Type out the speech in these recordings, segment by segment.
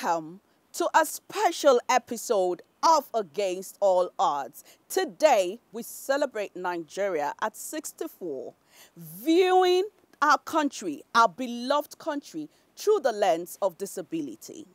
Welcome to a special episode of Against All Odds. Today, we celebrate Nigeria at 64, viewing our country, our beloved country, through the lens of disability.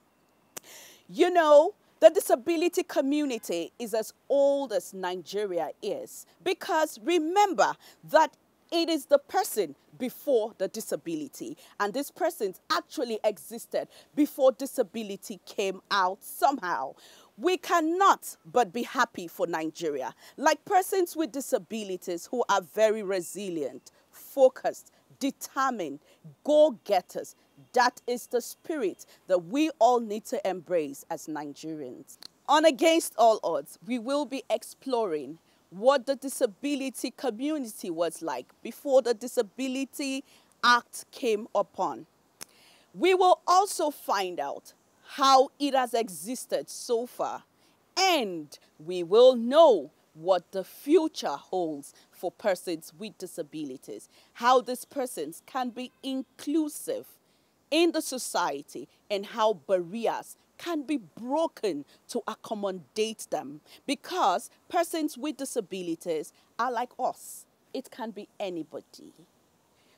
You know, the disability community is as old as Nigeria is, because remember that it is the person before the disability, and this person actually existed before disability came out somehow. We cannot but be happy for Nigeria, like persons with disabilities who are very resilient, focused, determined, go-getters. That is the spirit that we all need to embrace as Nigerians. On Against All Odds, we will be exploring what the disability community was like before the Disability Act came upon. We will also find out how it has existed so far, and we will know what the future holds for persons with disabilities, how these persons can be inclusive in the society, and how barriers can be broken to accommodate them, because persons with disabilities are like us. It can be anybody.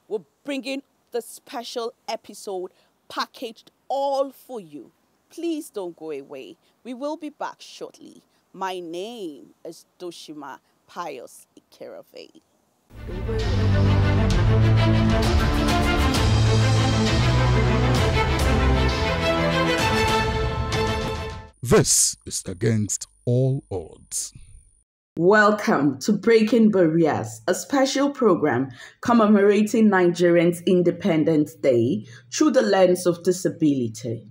We're bringing the special episode packaged all for you. Please don't go away. We will be back shortly. My name is Doshima Pius Ikerave. This is Against All Odds. Welcome to Breaking Barriers, a special program commemorating Nigerians' Independence Day through the lens of disability.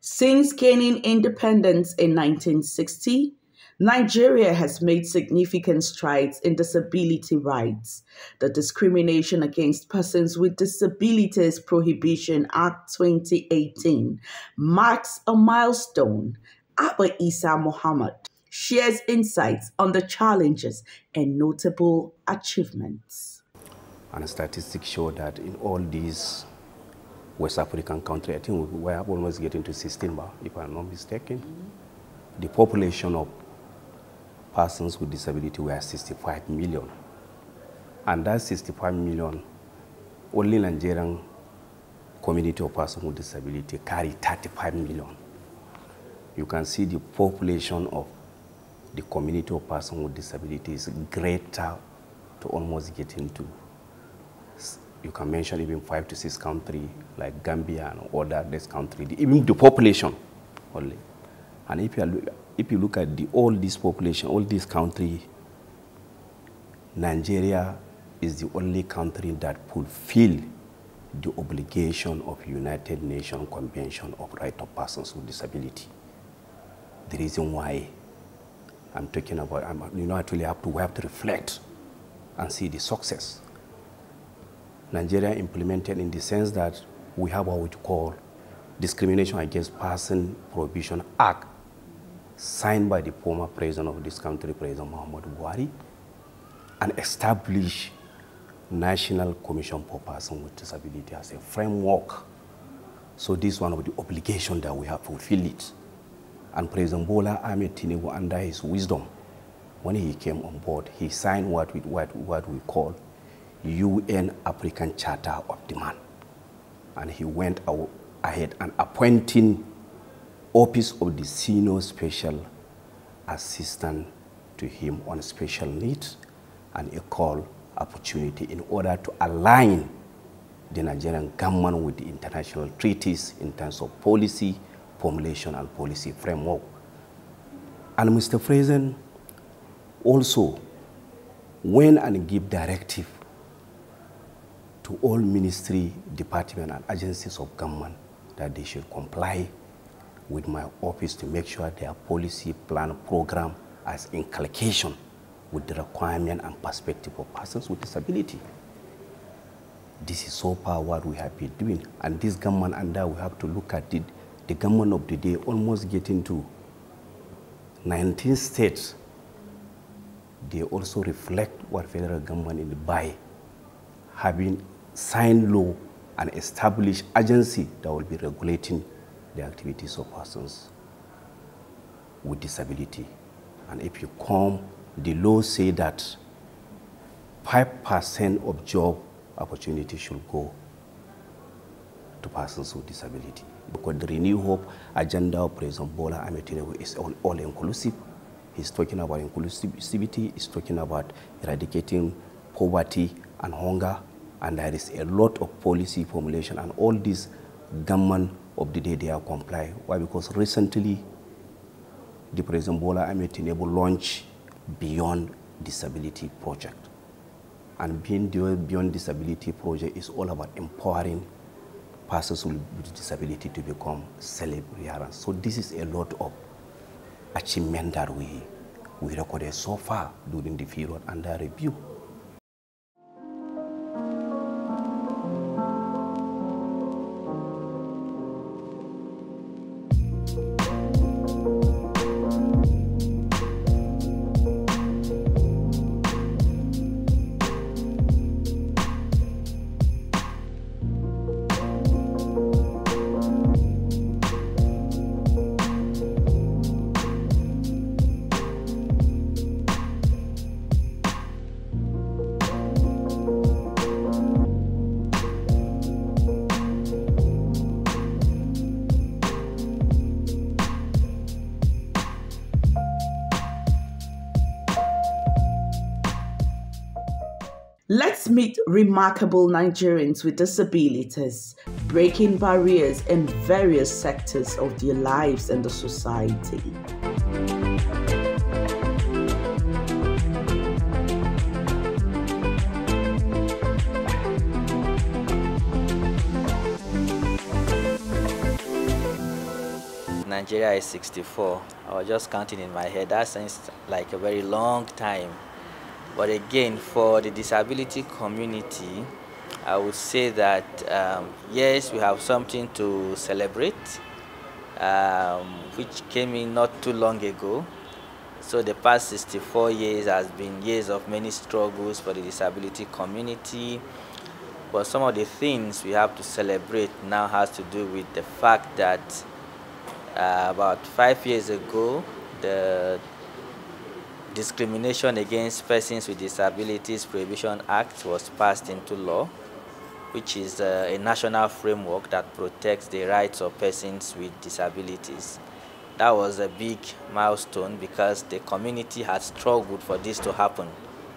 Since gaining independence in 1960, Nigeria has made significant strides in disability rights. The Discrimination Against Persons with Disabilities Prohibition Act 2018 marks a milestone. Abba Isa Muhammad shares insights on the challenges and notable achievements. And statistics show that in all these West African countries, I think we are almost getting to 16, if I'm not mistaken. The population of persons with disability were 65 million. And that 65 million, only Nigerian community of persons with disability carry 35 million. You can see the population of the community of persons with disabilities is greater to almost get into. You can mention even 5 to 6 countries like Gambia and other this country, even the population only. And if you look at all this population, all these countries, Nigeria is the only country that fulfill the obligation of United Nations Convention of Rights of Persons with Disability. The reason why I'm talking about, actually we have to reflect and see the success. Nigeria implemented in the sense that we have what we call Discrimination Against Person Prohibition Act, signed by the former president of this country, President Muhammadu Buhari, and established National Commission for Persons with Disability as a framework. So this is one of the obligations that we have to fulfill it. And President Bola Ahmed Tinubu, under his wisdom, when he came on board, he signed what we call UN African Charter of Demand. And he went ahead and appointing Office of the Senior Special Assistant to him on special needs and equal opportunity in order to align the Nigerian government with the international treaties in terms of policy, formulation and policy framework. And Mr. President also went and give directive to all ministry, department and agencies of government that they should comply with my office to make sure their policy, plan, program as inculcation with the requirement and perspective of persons with disability. This is so far what we have been doing. And this government, and that we have to look at it, the government of the day almost getting to 19 states. They also reflect what federal government is by having signed law and established agency that will be regulating the activities of persons with disability. And if you come, the law say that 5% of job opportunity should go to persons with disability. Because the Renew Hope agenda of President Bola Ahmed Tinubu is all-inclusive. He's talking about inclusivity, he's talking about eradicating poverty and hunger, and there is a lot of policy formulation, and all these government of the day they are comply. Why? Because recently the President Bola Ahmed Tinubu launched Beyond Disability Project. And Beyond Disability Project is all about empowering persons with disability to become self-reliant. So this is a lot of achievement that we recorded so far during the period under review. Let's meet remarkable Nigerians with disabilities, breaking barriers in various sectors of their lives and the society. Nigeria is 64. I was just counting in my head. That seems like a very long time. But again, for the disability community, I would say that yes, we have something to celebrate, which came in not too long ago. So the past 64 years has been years of many struggles for the disability community. But some of the things we have to celebrate now has to do with the fact that about 5 years ago, the Discrimination Against Persons with Disabilities Prohibition Act was passed into law, which is a national framework that protects the rights of persons with disabilities. That was a big milestone because the community had struggled for this to happen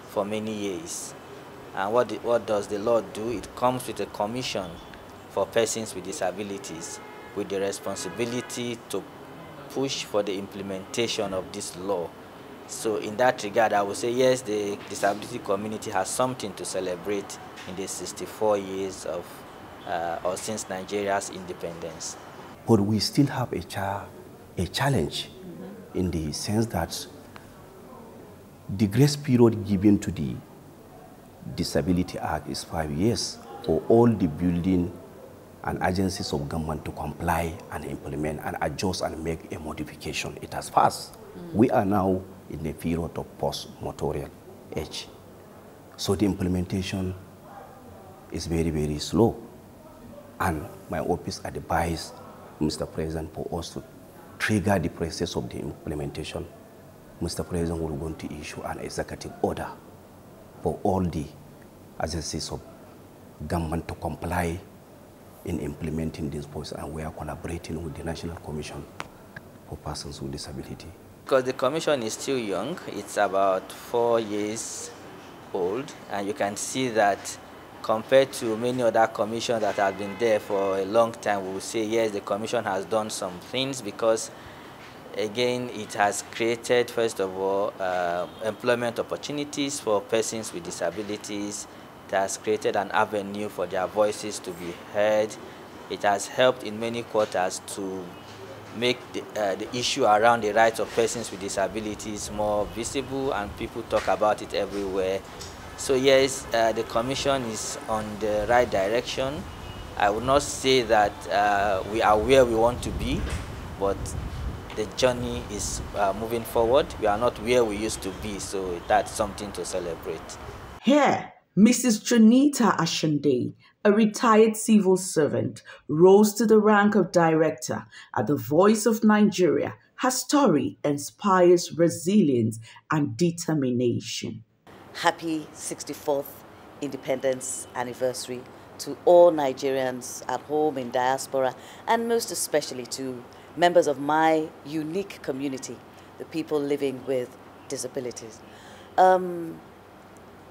for many years. And what does the law do? It comes with a commission for persons with disabilities with the responsibility to push for the implementation of this law. So in that regard, I would say yes, the disability community has something to celebrate in the 64 years of or since Nigeria's independence. But we still have a challenge in the sense that the grace period given to the Disability Act is 5 years for all the building and agencies of government to comply and implement and adjust and make a modification. It has passed. We are now in a period of post-mortorial age. So the implementation is very, very slow. And my office advised Mr. President for us to trigger the process of the implementation. Mr. President will going to issue an executive order for all the agencies of government to comply in implementing this policy, and we are collaborating with the National Commission for Persons with Disability. Because the commission is still young, it's about 4 years old, and you can see that compared to many other commissions that have been there for a long time, we will say yes, the commission has done some things because, again, it has created, first of all, employment opportunities for persons with disabilities. It has created an avenue for their voices to be heard. It has helped in many quarters to make the issue around the rights of persons with disabilities more visible, and people talk about it everywhere. So yes, the commission is on the right direction. I would not say that we are where we want to be, but the journey is moving forward. We are not where we used to be, so that's something to celebrate. Here, Mrs. Jonita Ashande, a retired civil servant, rose to the rank of director at the Voice of Nigeria. Her story inspires resilience and determination. Happy 64th Independence Anniversary to all Nigerians at home, in diaspora, and most especially to members of my unique community, the people living with disabilities.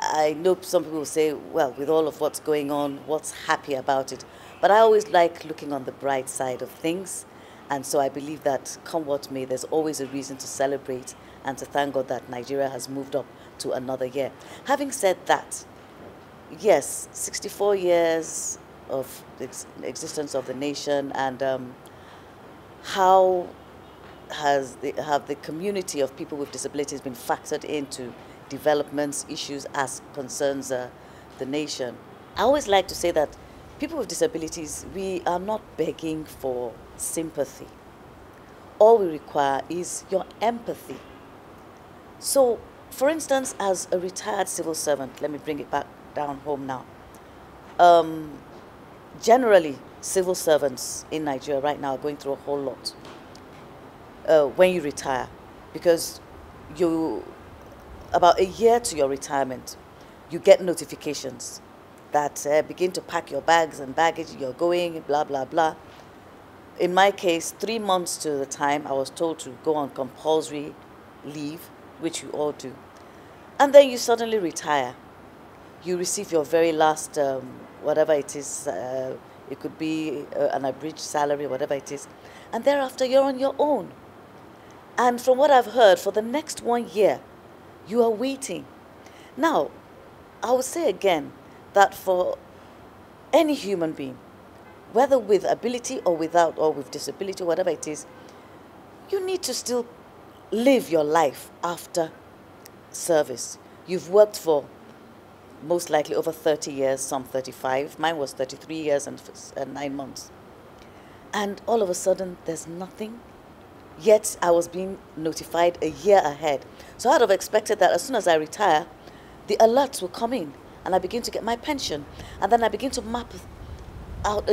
I know some people say, well, with all of what's going on, what's happy about it? But I always like looking on the bright side of things. And so I believe that come what may, there's always a reason to celebrate and to thank God that Nigeria has moved up to another year. Having said that, yes, 64 years of the existence of the nation, and how have the community of people with disabilities been factored into developments, issues as concerns the nation. I always like to say that people with disabilities, we are not begging for sympathy. All we require is your empathy. So, for instance, as a retired civil servant, let me bring it back down home now. Generally, civil servants in Nigeria right now are going through a whole lot when you retire, because about a year to your retirement, you get notifications that begin to pack your bags and baggage, you're going, blah, blah, blah. In my case, 3 months to the time, I was told to go on compulsory leave, which you all do. And then you suddenly retire. You receive your very last, whatever it is, it could be an abridged salary, whatever it is. And thereafter, you're on your own. And from what I've heard, for the next 1 year, you are waiting. Now, I will say again that for any human being, whether with ability or without, or with disability, whatever it is, you need to still live your life after service. You've worked for most likely over 30 years, some 35. Mine was 33 years and 9 months. And all of a sudden, there's nothing. Yet I was being notified a year ahead. So I'd have expected that as soon as I retire, the alerts will come in and I begin to get my pension. And then I begin to map out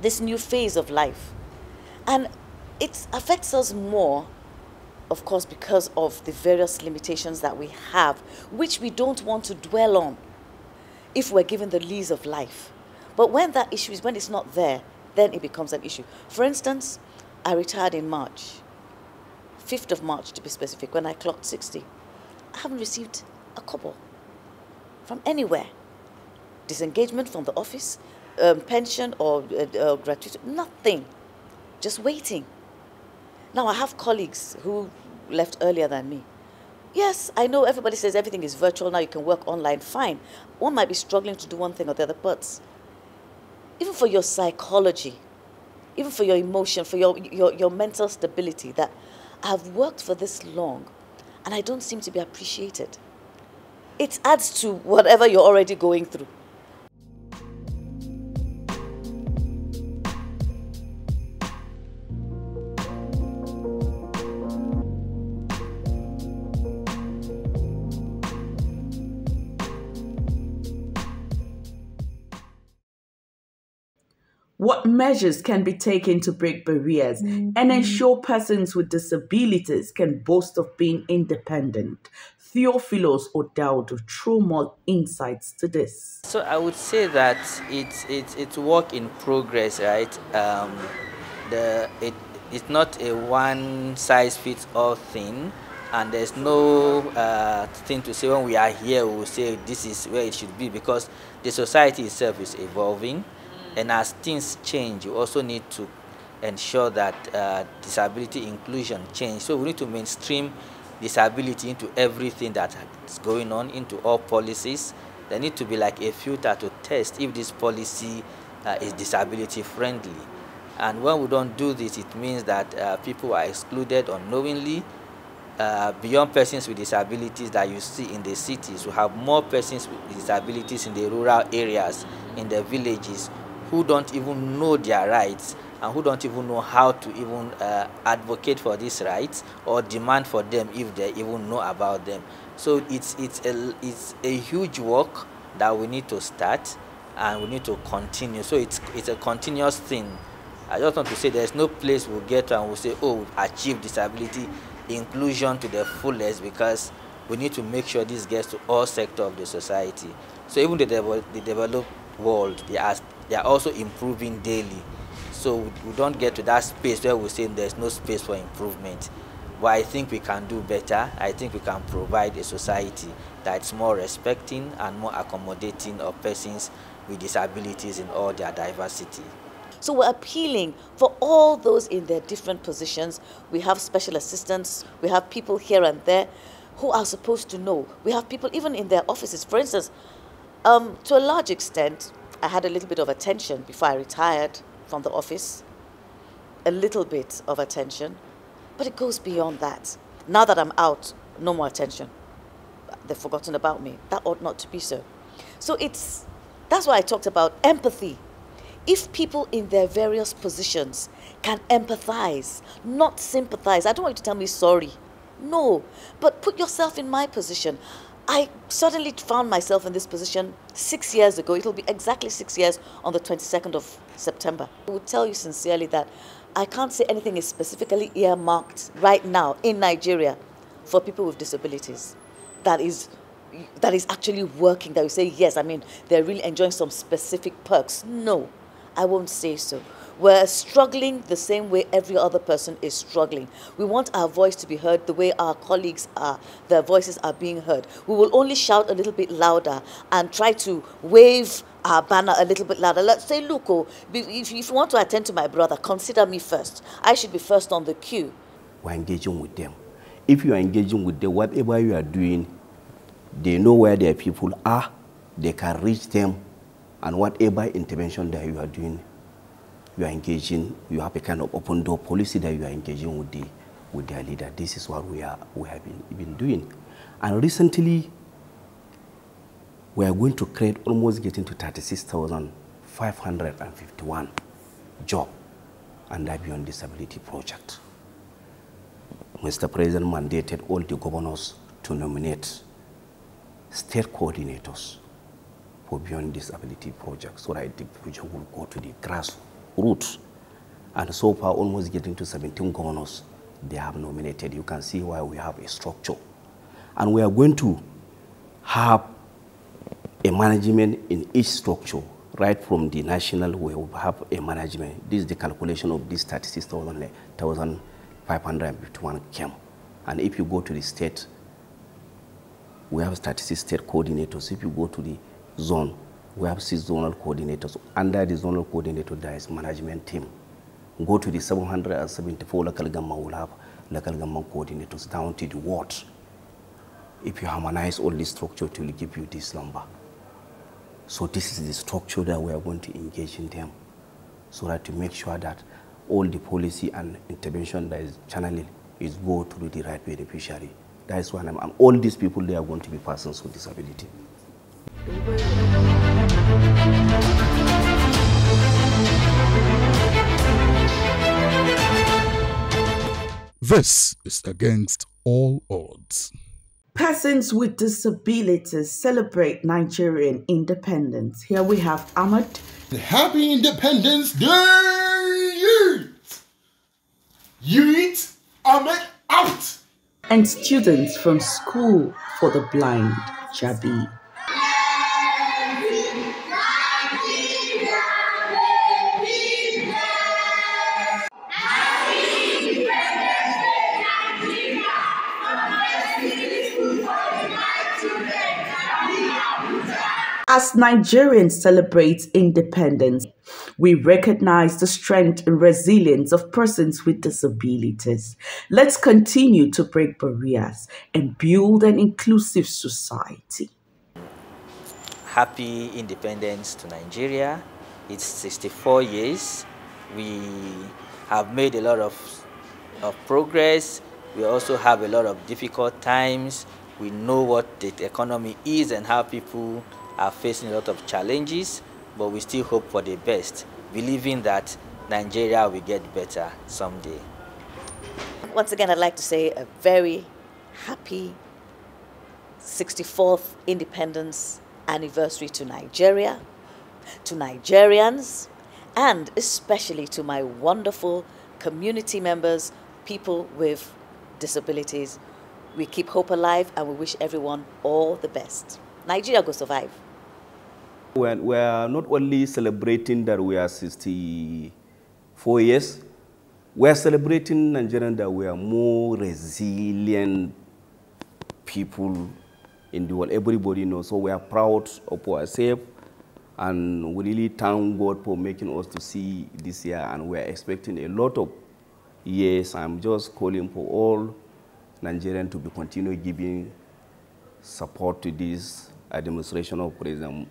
this new phase of life. And it affects us more, of course, because of the various limitations that we have, which we don't want to dwell on if we're given the lease of life. But when that issue is, when it's not there, then it becomes an issue. For instance, I retired in March, 5th of March to be specific, when I clocked 60. I haven't received a kobo from anywhere. Disengagement from the office, pension or gratuity, nothing. Just waiting. Now I have colleagues who left earlier than me. Yes, I know everybody says everything is virtual now, you can work online, fine. One might be struggling to do one thing or the other, but even for your psychology, even for your emotion, for your mental stability, that I've worked for this long and I don't seem to be appreciated. It adds to whatever you're already going through. What measures can be taken to break barriers and ensure persons with disabilities can boast of being independent? Theophilos O'Dowd throw more insights to this. So I would say that it's work in progress, right? It's not a one-size-fits-all thing, and there's no thing to say when we are here we will say this is where it should be, because the society itself is evolving. And as things change, you also need to ensure that disability inclusion change. So we need to mainstream disability into everything that is going on, into all policies. There need to be like a filter to test if this policy is disability friendly. And when we don't do this, it means that people are excluded unknowingly. Beyond persons with disabilities that you see in the cities, we have more persons with disabilities in the rural areas, in the villages, who don't even know their rights and who don't even know how to even advocate for these rights or demand for them if they even know about them. So it's a huge work that we need to start, and we need to continue. So it's a continuous thing. I just want to say there's no place we'll get to and we'll say, oh, we've achieved disability inclusion to the fullest, because we need to make sure this gets to all sectors of the society. So even the developed world, they are also improving daily. So we don't get to that space where we say there's no space for improvement. But I think we can do better. I think we can provide a society that's more respecting and more accommodating of persons with disabilities in all their diversity. So we're appealing for all those in their different positions. We have special assistants, we have people here and there who are supposed to know. We have people even in their offices. For instance, to a large extent, I had a little bit of attention before I retired from the office. A little bit of attention, but it goes beyond that. Now that I'm out, no more attention. They've forgotten about me. That ought not to be so. So that's why I talked about empathy. If people in their various positions can empathize, not sympathize. I don't want you to tell me sorry. No, but put yourself in my position. I suddenly found myself in this position 6 years ago. It'll be exactly 6 years on the 22nd of September. I would tell you sincerely that I can't say anything is specifically earmarked right now in Nigeria for people with disabilities that is actually working, that you say, yes, I mean, they're really enjoying some specific perks. No, I won't say so. We're struggling the same way every other person is struggling. We want our voice to be heard the way our colleagues are, their voices are being heard. We will only shout a little bit louder and try to wave our banner a little bit louder. Let's say, look, if you want to attend to my brother, consider me first. I should be first on the queue. We're engaging with them. If you are engaging with them, whatever you are doing, they know where their people are, they can reach them, and whatever intervention that you are doing, you are engaging, you have a kind of open door policy that you are engaging with their leader. This is what we have been doing. And recently, we are going to create almost getting to 36,551 jobs under Beyond Disability Project. Mr. President mandated all the governors to nominate state coordinators for Beyond Disability Project, so that the project will go to the grassroots. And so far, almost getting to 17 governors, they have nominated. You can see why we have a structure. And we are going to have a management in each structure, right from the national, we will have a management. This is the calculation of this 36,551 came. And if you go to the state, we have 36 state coordinators. If you go to the zone, we have 6 zonal coordinators. Under the zonal coordinator, there is management team. Go to the 774 local government, will have local government coordinators down to the ward. If you harmonize all this structure, it will give you this number. So this is the structure that we are going to engage in them, so that to make sure that all the policy and intervention that is channeling is go to the right beneficiary. That is why all these people, they are going to be persons with disability. This is Against All Odds. Persons with disabilities celebrate Nigerian independence. Here we have Ahmed. Happy Independence Day, youth! Youth, Ahmed out! And students from School for the Blind, Jabi. As Nigerians celebrate independence, we recognize the strength and resilience of persons with disabilities. Let's continue to break barriers and build an inclusive society. Happy independence to Nigeria. It's 64 years. We have made a lot of progress. We also have a lot of difficult times. We know what the economy is and how people are facing a lot of challenges, but we still hope for the best, believing that Nigeria will get better someday. Once again, I'd like to say a very happy 64th independence anniversary to Nigeria. to Nigerians, and especially to my wonderful community members, people with disabilities. We keep hope alive and we wish everyone all the best. Nigeria will survive. We are not only celebrating that we are 64 years, we are celebrating Nigerians that we are more resilient people in the world. Everybody knows. So we are proud of ourselves, and we really thank God for making us to see this year, and we are expecting a lot of years. I'm just calling for all Nigerians to be continue giving support to this administration of President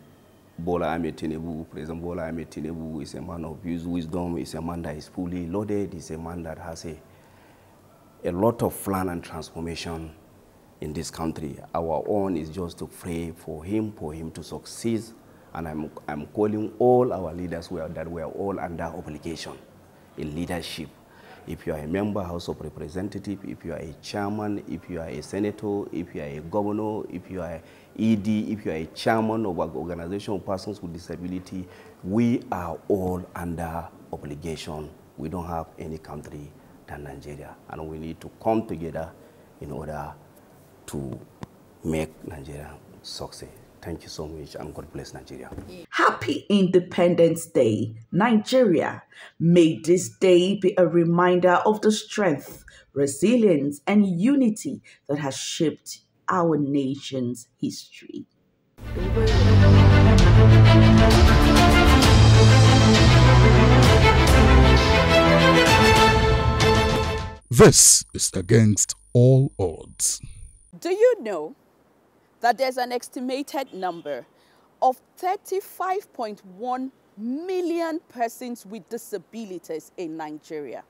Bola Ahmed Tinubu. President Bola Ahmed Tinubu is a man of wisdom, is a man that is fully loaded, is a man that has a lot of plan and transformation in this country. Our own is just to pray for him to succeed, and I'm calling all our leaders that we are all under obligation in leadership. If you are a member House of Representatives, if you are a chairman, if you are a senator, if you are a governor, if you are ED, if you are a chairman of an organization of persons with disability, we are all under obligation. We don't have any country than Nigeria, and we need to come together in order to make Nigeria succeed. Thank you so much, and God bless Nigeria. Happy Independence Day, Nigeria. May this day be a reminder of the strength, resilience, and unity that has shaped our nation's history. This is Against All Odds. Do you know that there's an estimated number of 35.1 million persons with disabilities in Nigeria?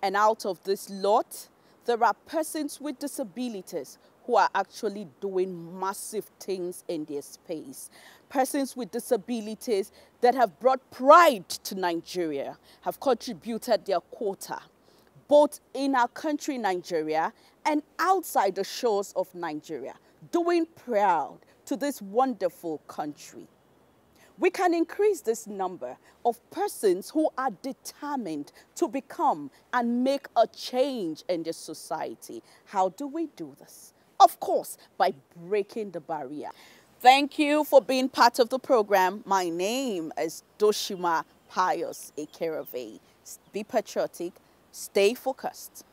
And out of this lot, there are persons with disabilities who are actually doing massive things in their space. Persons with disabilities that have brought pride to Nigeria, have contributed their quota, both in our country, Nigeria, and outside the shores of Nigeria, doing proud to this wonderful country. We can increase this number of persons who are determined to become and make a change in the society. How do we do this? Of course, by breaking the barrier. Thank you for being part of the program. My name is Doshima Pius Ekerave. Be patriotic, stay focused.